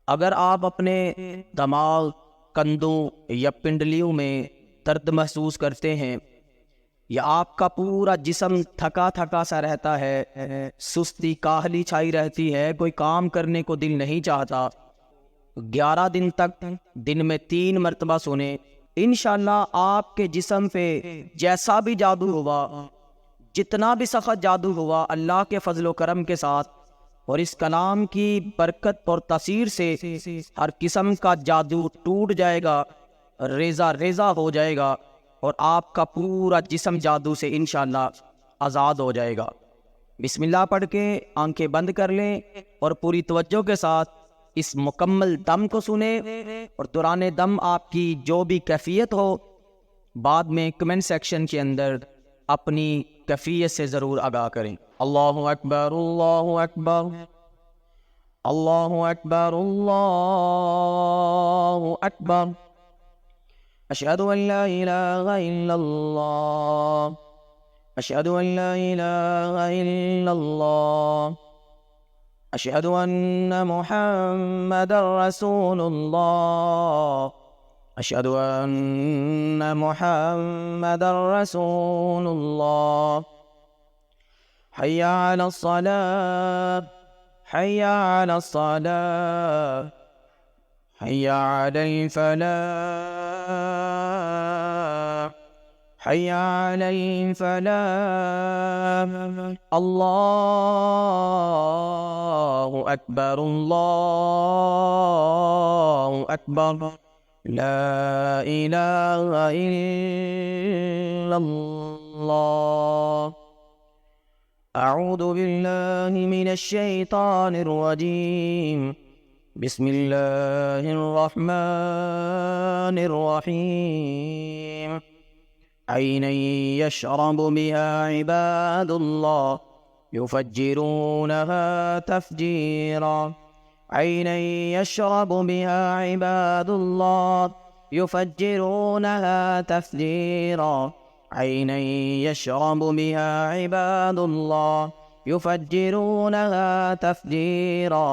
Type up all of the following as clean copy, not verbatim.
अगर आप अपने दिमाग, कंधों या पिंडलियों में दर्द महसूस करते हैं या आपका पूरा जिस्म थका थका सा रहता है, सुस्ती काहली छाई रहती है, कोई काम करने को दिल नहीं चाहता, 11 दिन तक दिन में 3 मरतबा सुने। इंशाल्लाह आपके जिस्म पे जैसा भी जादू हुआ, जितना भी सख्त जादू हुआ, अल्लाह के फजलो करम के साथ और इस कलाम की बरकत और तासीर से हर किस्म का जादू टूट जाएगा, रेजा रेजा हो जाएगा और आपका पूरा जिस्म जादू से इंशाल्लाह आज़ाद हो जाएगा। बिस्मिल्लाह पढ़ के आंखें बंद कर लें और पूरी तवज्जो के साथ इस मुकम्मल दम को सुने और दौरान दम आपकी जो भी कैफियत हो, बाद में कमेंट सेक्शन के अंदर अपनी कैफियत से ज़रूर आगाह करें। अल्लाहु अकबर, अल्लाहु अकबर, अल्लाहु अकबर, अल्लाहु अकबर, अशहदु अन ला इलाहा इल्लल्लाह, अशहदु अन ला इलाहा इल्लल्लाह, अशहदु अन्ना मुहम्मदर रसूलुल्लाह, अशहदु अन्ना मुहम्मदर रसूलुल्लाह, हय्या अलस सलाह, हय्या अलस सलाह, हय्या अलल फलाह, हय्या अलल फलाह। अल्लाहु अकबर, अल्लाहु अकबर, ला इलाहा इल्लल्लाह। अऊज़ु बिल्लाहि मिनश शैतानिर रजीम। बिस्मिल्लाहिर रहमानिर रहीम। ऐनन यशरबु बिहा इबादुल्लाह युफज्जिरूनहा तफजीरा। ऐनन यशरबु बिहा इबादुल्लाह युफज्जिरूनहा तफजीरा। ऐनन यशरबु बिहा इबादुल्लाह युफज्जिरूनहा तफजीरा।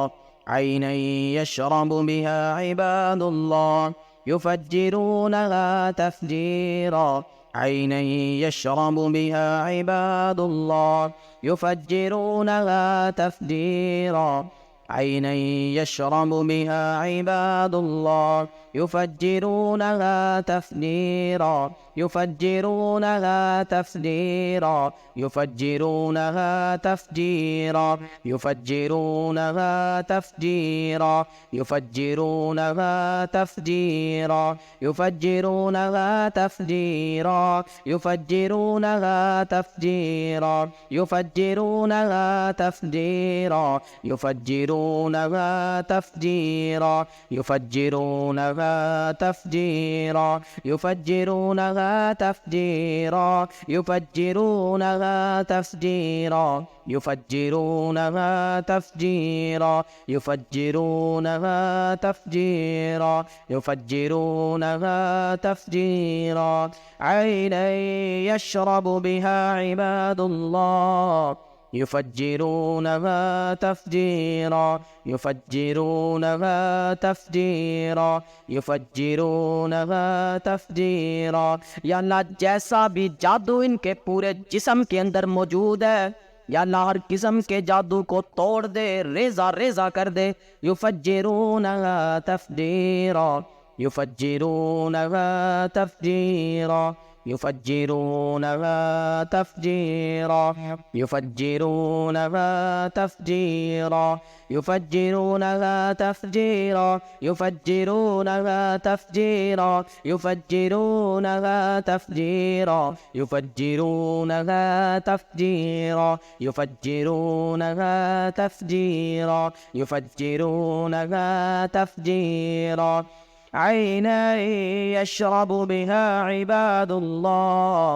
ऐनन यशरबु बिहा इबादुल्लाह युफज्जिरूनहा तफजीरा। ऐनन यशरबु बिहा इबादुल्लाह युफज्जिरूनहा तफजीरा। ऐनन यशरबु बिहा इबादुल्लाह युफज्जिरूनहा तफजीरा। युफज्जिरूनहा तफजीरा। युफज्जिरूनहा तफजीरा। युफज्जिरूनहा तफजीरा। युफज्जिरूनहा तफजीरा। युफज्जिरूनहा तफजीरा। युफज्जिरूनहा तफजीरा। युफज्जिरूनहा तफजीरा। युफज्जिरूनहा तफजीरा। युफज्जिरूनहा तफजीरा। युफज्जिरूनहा तफजीरा। युफज्जिरूनहा तफजीरा। युफज्जिरूनहा तफजीरा। युफज्जिरूनहा तफजीरा। युफज्जिरूनहा तफजीरा। ऐनन यशरबु बिहा इबादुल्लाह युफज्जिरूनहा तफजीरा। युफज्जिरूनहा तफजीरा। युफज्जिरूनहा तफजीरा। या अल्लाह, जैसा भी जादू इनके पूरे जिस्म के अंदर मौजूद है, या अल्लाह हर किस्म के जादू को तोड़ दे, रेजा रेजा कर दे। युफज्जिरूनहा तफजीरा। युफज्जिरूनहा तफजीरा। युफज्जिरूनहा तफजीरा। युफज्जिरूनहा तफजीरा। युफज्जिरूनहा तफजीरा। युफज्जिरूनहा तफजीरा। युफज्जिरूनहा तफजीरा। युफज्जिरूनहा तफजीरा। युफज्जिरूनहा तफजीरा। युफज्जिरूनहा तफजीरा। ऐनन यशरबु बिहा इबादुल्लाह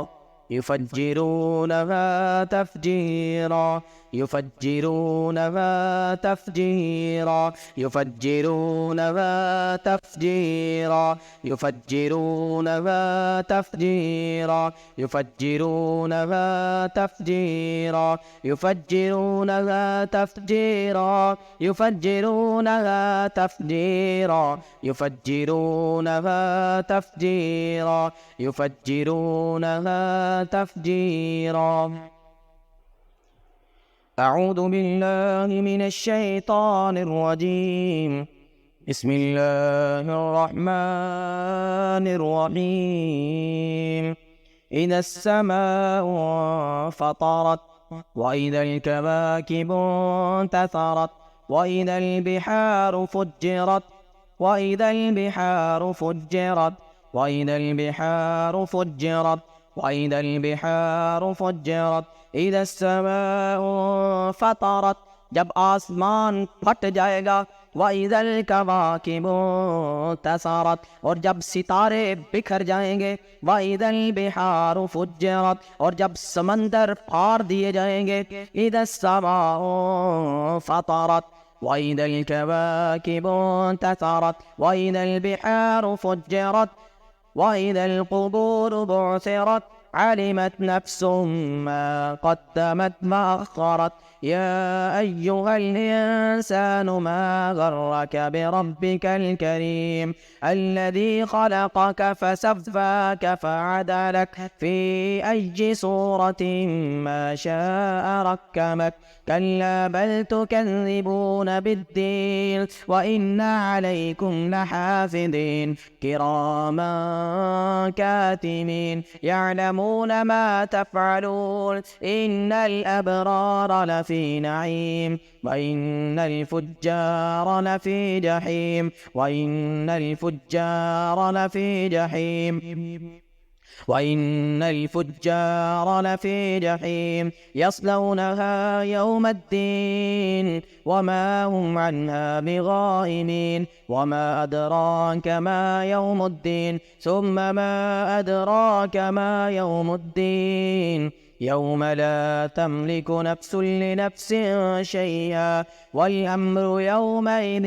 युफज्जिरूनहा तफजीरा। يفجرونها تفجيرا يفجرونها تفجيرا يفجرونها تفجيرا يفجرونها تفجيرا يفجرونها تفجيرا يفجرونها تفجيرا يفجرونها تفجيرا يفجرونها تفجيرا. أعوذ بالله من الشيطان الرجيم. بسم الله الرحمن الرحيم. إذا السماء انفطرت وإذا الكواكب انتثرت وإذا البحار فجرت وإذا البحار فجرت وإذا البحار فجرت وإذا البحار فجرت إذا السماء انفطرت जब आसमान फट जाएगा وإذا الكواكب انتثرت और जब सितारे बिखर जाएंगे وإذا البحار فجرت और जब समंदर फाड़ दिए जाएंगे إذا السماء انفطرت وإذا الكواكب انتثرت وإذا البحار فجرت وإذا القبور بعثرت علمت نفس ما قدمت وأخرت يا أيها الإنسان ما غرك بربك الكريم الذي خلقك فسواك فعدلك في أي صورة ما شاء ركبك كلا بل تكذبون بالدين وإن عليكم لحافظين كراما كاتبين يعلمون ما تفعلون إن الأبرار لفي نعيم وإن الفجار لفي جحيم وإن الفجار لفي جحيم وإن الفجار لفي جحيم يصلونها يوم الدين وما هم عنها بغائبين وما أدراك ما يوم الدين ثم ما أدراك ما يوم الدين يوم لا تملك نفس لنفس شيئا والأمر يومئذ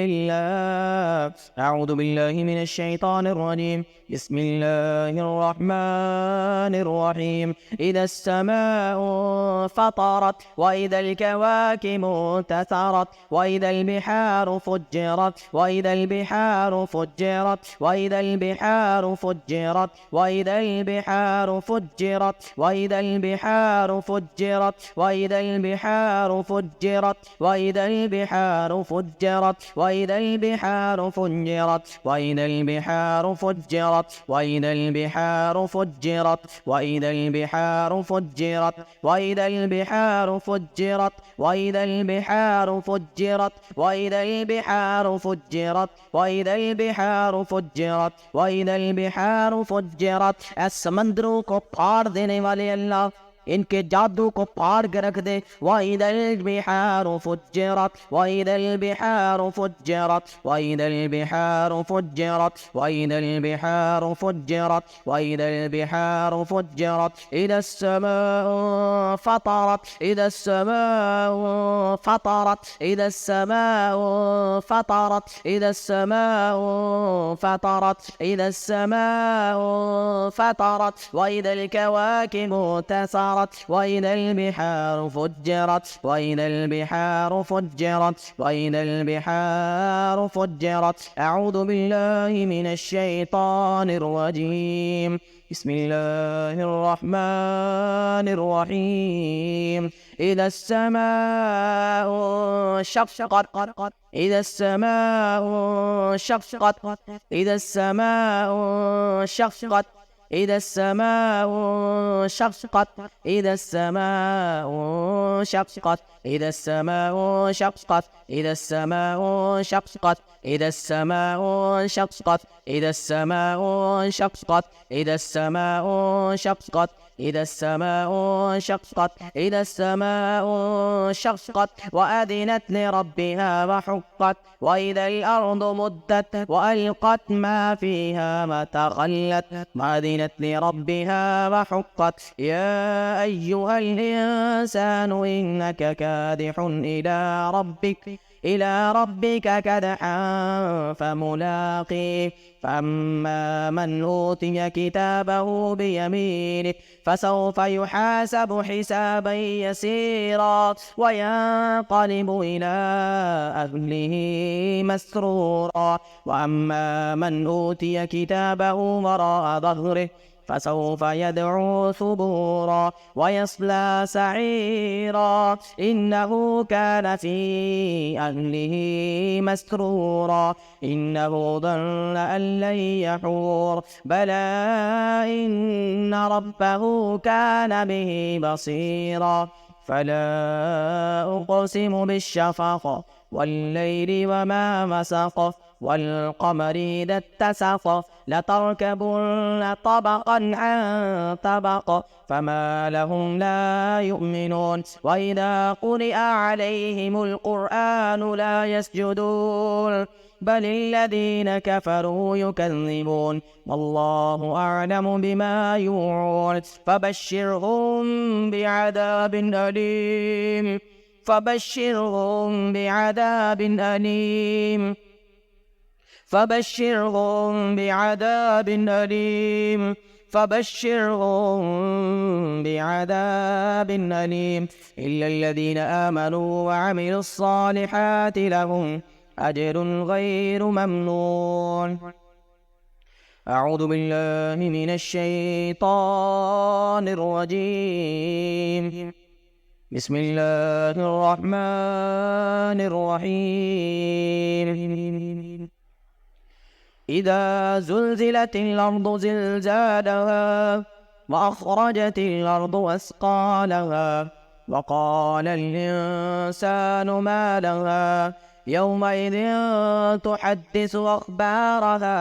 لله. أعوذ بالله من الشيطان الرجيم. بسم الله الرحمن الرحيم. إذا السماء انفطرت وإذا الكواكب انتثرت وإذا البحار فجرت وإذا البحار فجرت وإذا البحار فجرت وإذا البحار فجرت وإذا البحار فجرت وإذا البحار فجرت وإذا البحار فجرت وإذا البحار فجرت وإذا البحار فجرت وإذا البحار فجرت وإذا البحار فجرت وإذا البحار فجرت وإذا البحار فجرت وإذا البحار فجرت وإذا البحار فجرت وإذا البحار فجرت. समंदरों को फाड़ देने वाले अल्लाह इनके जादू को फाड़ के रख दे. वइदल बिहारु फुज्जिरत वइदल बिहारु फुज्जिरत वइदल बिहारु फुज्जिरत वइदल बिहारु फुज्जिरत वइदल बिहारु फुज्जिरत इदा अस्समाउ फतरत इदा अस्समाउ फतरत इदा अस्समाउ फतरत इदा अस्समाउ फतरत इदा अस्समाउ फतरत वइदल कवाकिबु तसरत وإذا البحار فجرت وإذا البحار فجرت وإذا البحار فجرت. أعوذ بالله من الشيطان الرجيم. بسم الله الرحمن الرحيم. إذا السماء انشقت إذا السماء انشقت إذا السماء انشقت إذا السماء انشقت إذا السماء انشقت إذا السماء انشقت إذا السماء انشقت إذا السماء انشقت إذا السماء انشقت إذا السماء انشقت إذا السماء انشقت إذا السماء انشقت وأذنت لربها وحقت وإذا الأرض مدت وألقت ما فيها وتخلت وأذنت وأذنت لربها وحقت. يا أيها الإنسان إنك كادح إلى ربك كدحا فملاقيه. فأما من أوتي كتابه بيمينه فسوف يحاسب حسابا يسيرا وينقلب إلى أهله مسرورا. وأما من أوتي كتابه وراء ظهره فسوف يدعو ثبورا ويصلى سعيرا إنه كان في أهله مسرورا إنه ظن أن لن يحور. بلى إن ربه كان به بصيرا. فلا أقسم بالشفق والليل وما وسق والقمر إذا اتسق لتركبن طبقا عن طبق فما لهم لا يؤمنون. وإذا قرئ عليهم القرآن لا يسجدون بل الذين كفروا يكذبون والله أعلم بما يوعون. فبشرهم بعذاب أليم فبشرهم بعذاب أليم فبشرهم بعذاب أليم فبشرهم بعذاب أليم إلا الذين آمنوا وعملوا الصالحات لهم أجر غير ممنون. أعوذ بالله من الشيطان الرجيم. بسم الله الرحمن الرحيم. إذا زلزلت الأرض زلزالها وأخرجت الأرض أثقالها وقال الإنسان ما لها يومئذ تحدث أخبارها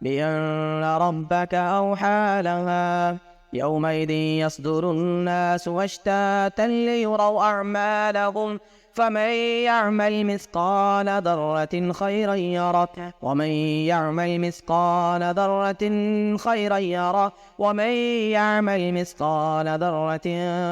بأن ربك أوحى لها. يومئذ يصدر الناس أشتاتا ليروا أعمالهم فمن يعمل مثقال ذرة خيرا يره ومن يعمل مثقال ذرة خيرا يره ومن يعمل مثقال ذرة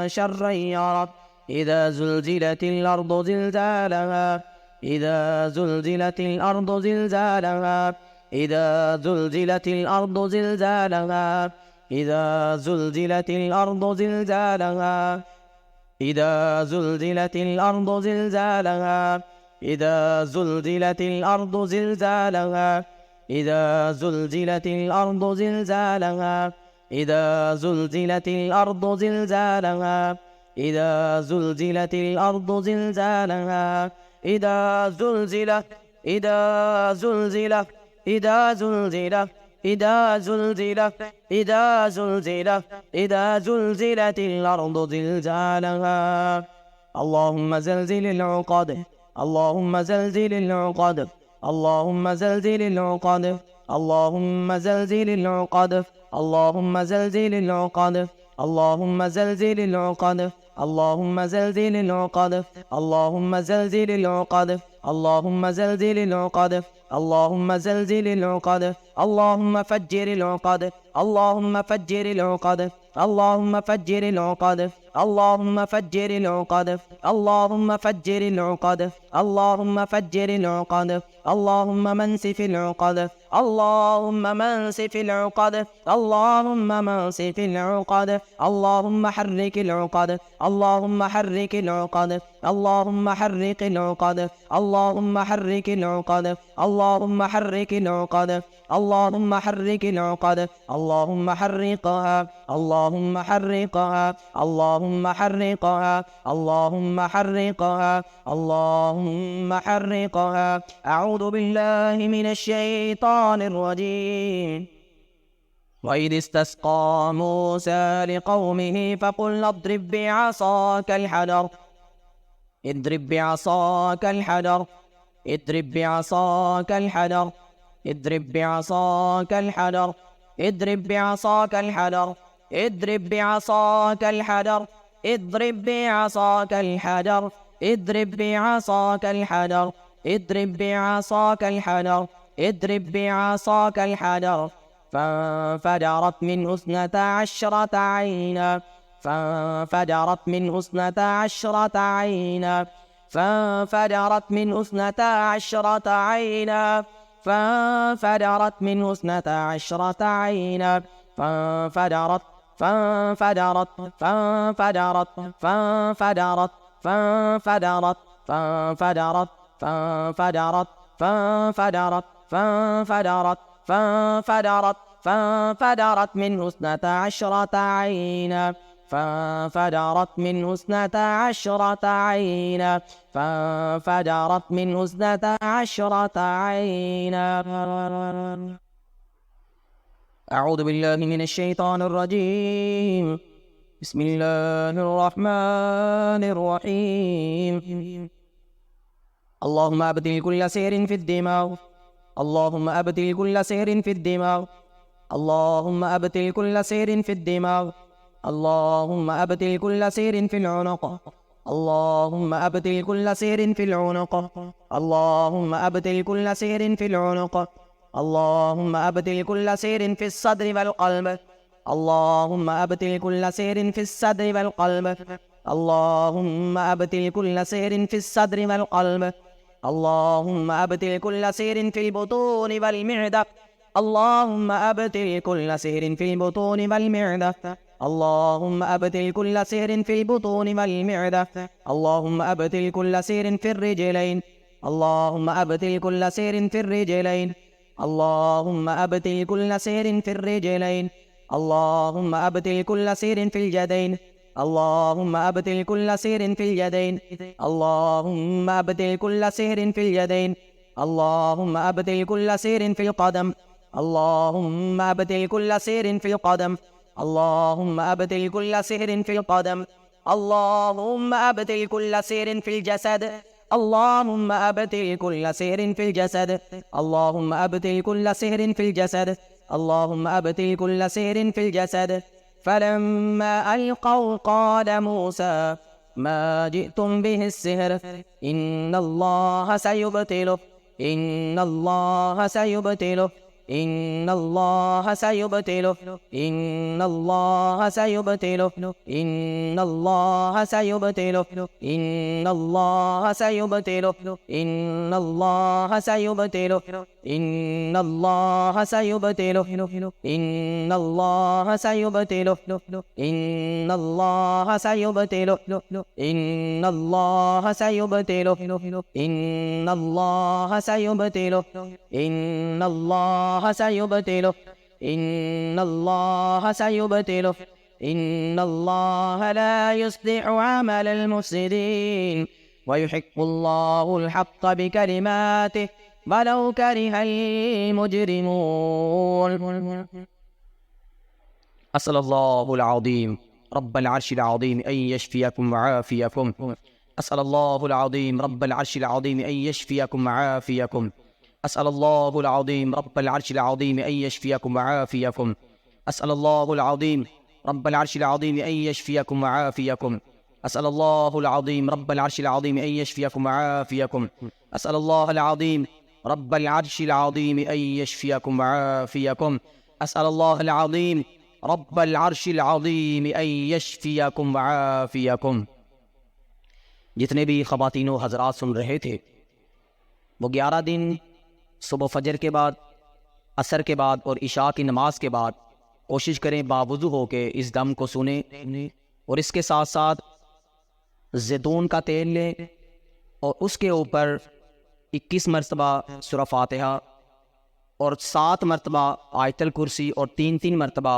شرا يره. إذا زلزلت الأرض زلزالها إذا زلزلت الأرض زلزالها إذا زلزلت الأرض زلزالها إذا زلزلت الأرض زلزالها إذا زلزلت الأرض زلزالها إذا زلزلت الأرض زلزالها إذا زلزلت الأرض زلزالها إذا زلزلت الأرض زلزالها إذا زلزلت الأرض زلزالها إذا زلزلت إذا زلزلت إذا زلزلت إذا زلزلت إذا زلزلت إذا زلزلت الأرض زلزالها. اللهم زلزل العقد اللهم زلزل العقد اللهم زلزل العقد اللهم زلزل العقد اللهم زلزل العقد اللهم زلزل العقد اللهم زلزل العقد اللهم زلزل العقد اللهم زلزل العقد اللهم زلزل العقد اللهم فجر العقد اللهم فجر العقد اللهم فجر العقد اللهم فجر العقد اللهم فجر العقد اللهم فجر العقد اللهم منسف العقد اللهم منسف العقد اللهم منسف العقد اللهم حرك العقد اللهم حرك العقد اللهم حرك العقد اللهم حرك العقد اللهم حرك العقد اللهم حرك العقد اللهم حرقها اللهم حرقها اللهم حرقها اللهم حرقها اللهم حرقها. أعوذ بالله من الشيطان الرجيم. وإذ استسقى موسى لقومه فقل اضرب بعصاك الحجر اضرب بعصاك الحجر اضرب بعصاك الحجر اضرب بعصاك الحجر اضرب بعصاك الحجر اضرب بعصاك الحجر اضرب بعصاك الحجر اضرب بعصاك الحجر اضرب بعصاك الحجر اضرب بعصاك الحجر فانفجرت منه اثنتا عشرة عينا فانفجرت منه اثنتا عشرة عينا فانفجرت منه اثنتا عشرة عينا فانفجرت منه اثنتا عشرة عينا فانفجرت فانفجرت فانفجرت فانفجرت فانفجرت فانفجرت فانفجرت فانفجرت فانفجرت فانفجرت فانفجرت منه اثنتا عشرة عينا فانفجرت منه اثنتا عشرة عينا فانفجرت منه اثنتا عشرة عينا. أعوذ بالله من الشيطان الرجيم. بسم الله الرحمن الرحيم. اللهم أبدل كل سير في الدماغ اللهم أبدل كل سير في الدماغ اللهم أبدل كل سير في الدماغ اللهم أبدل كل سير في العنق اللهم أبدل كل سير في العنق اللهم أبدل كل سير في العنق اللهم أبدل كل سير في الصدر والقلب اللهم أبدل كل سير في الصدر والقلب اللهم أبدل كل سير في الصدر والقلب اللهم أبدل كل سير في البطون والمعدة اللهم أبدل كل سير في البطون والمعدة اللهم أبدل كل سير في البطون والمعدة اللهم أبدل كل سير في الرجلين اللهم أبدل كل سير في الرجلين اللهم أبدل كل سير في الرجلين اللهم أبدل كل سير في اليدين اللهم أبدل كل سير في اليدين اللهم أبدل كل سير في اليدين اللهم أبدل كل سير في القدم اللهم أبدل كل سير في القدم اللهم أبدل كل سير في القدم اللهم أبدل كل سير في الجسد اللهم أبدل كل سير في الجسد اللهم أبدل كل سير في الجسد اللهم أبدل كل سير في الجسد. فلما ألقوا قال موسى ما جئتم به السحر إن الله سيبطله إن الله سيبطله إن الله سيبطله إن الله سيبطله إن الله سيبطله إن الله سيبطله إن الله سيبطله إن الله سيبطله إن الله سيبطله إن الله سيبطله إن الله سيبطله إن الله سيبطله إن الله سيبطله إن الله سيبطله إن الله لا يصلح عمل المفسدين ويحق الله الحق بكلماته ولو كره المجرمون. أسأل الله العظيم رب العرش العظيم أن يشفيكم وعافيكم. أسأل الله العظيم رب العرش العظيم أن يشفيكم وعافيكم. أسأل الله العظيم رب العرش العظيم أن يشفيكم وعافيكم. أسأل الله العظيم رب العرش العظيم أن يشفيكم وعافيكم. أسأل الله العظيم رب العرش العظيم أن يشفيكم وعافيكم. أسأل الله العظيم رب العرش العظيم أن يشفيكم وعافيكم. أسأل الله العظيم رب العرش العظيم أن يشفيكم وعافيكم. जितने भी ख़वातीन व हज़रात सुन रहे थे वो 11 दिन सुबह फजर के बाद, असर के बाद और इशा की नमाज के बाद कोशिश करें बावुज़ू हो के इस दम को सुने और इसके साथ साथ ज़ैतून का तेल लें और उसके ऊपर 21 मरतबा सूरह फातिहा और 7 मरतबा आयतल कुर्सी और 3-3 मरतबा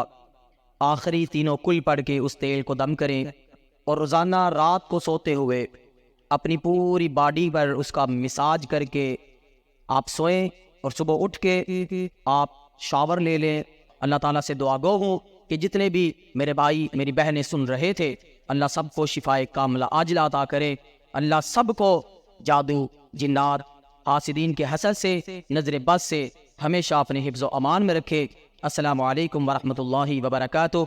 आखिरी तीनों कुल पढ़ के उस तेल को दम करें और रोज़ाना रात को सोते हुए अपनी पूरी बॉडी पर उसका मसाज करके आप सोएं और सुबह उठ के आप शावर ले लें। अल्लाह ताला से दुआ गो हूँ कि जितने भी मेरे भाई मेरी बहनें सुन रहे थे अल्लाह सबको शिफाए कामिला आजिला अता करे। अल्लाह सबको जादू जिन्नात हासिदीन के हसद से नजर बद से हमेशा अपने हिफ्ज़ व अमान में रखे। अस्सलामु अलैकुम व रहमतुल्लाहि व बरकातुहू।